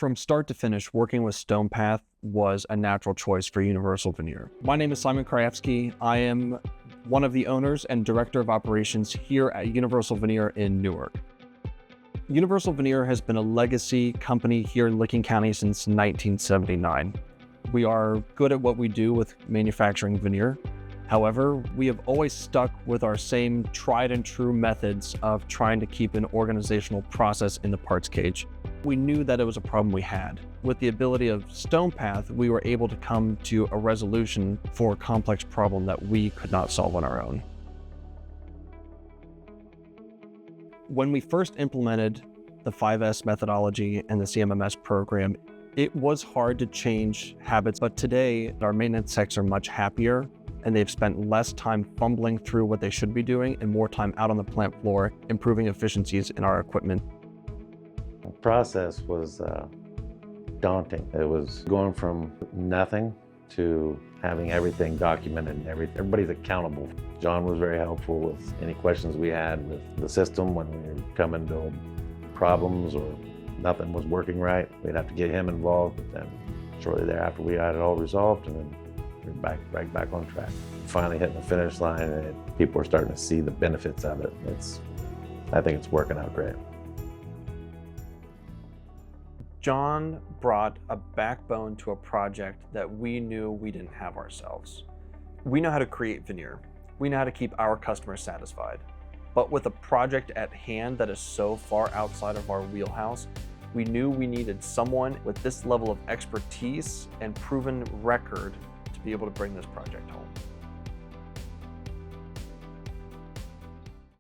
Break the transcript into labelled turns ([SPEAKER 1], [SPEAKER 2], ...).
[SPEAKER 1] From start to finish, working with StonePath was a natural choice for Universal Veneer. My name is Simon Krajewski. I am one of the owners and director of operations here at Universal Veneer in Newark. Universal Veneer has been a legacy company here in Licking County since 1979. We are good at what we do with manufacturing veneer. However, we have always stuck with our same tried and true methods of trying to keep an organizational process in the parts cage. We knew that it was a problem we had. With the ability of StonePath, we were able to come to a resolution for a complex problem that we could not solve on our own. When we first implemented the 5S methodology and the CMMS program, it was hard to change habits, but today our maintenance techs are much happier and they've spent less time fumbling through what they should be doing and more time out on the plant floor, improving efficiencies in our equipment.
[SPEAKER 2] The process was daunting. It was going from nothing to having everything documented and everybody's accountable. John was very helpful with any questions we had with the system when we were coming to problems or nothing was working right. We'd have to get him involved, but then shortly thereafter we had it all resolved and then we're back on track. Finally hitting the finish line and people are starting to see the benefits of it. I think it's working out great.
[SPEAKER 1] John brought a backbone to a project that we knew we didn't have ourselves. We know how to create veneer. We know how to keep our customers satisfied. But with a project at hand that is so far outside of our wheelhouse, we knew we needed someone with this level of expertise and proven record to be able to bring this project home.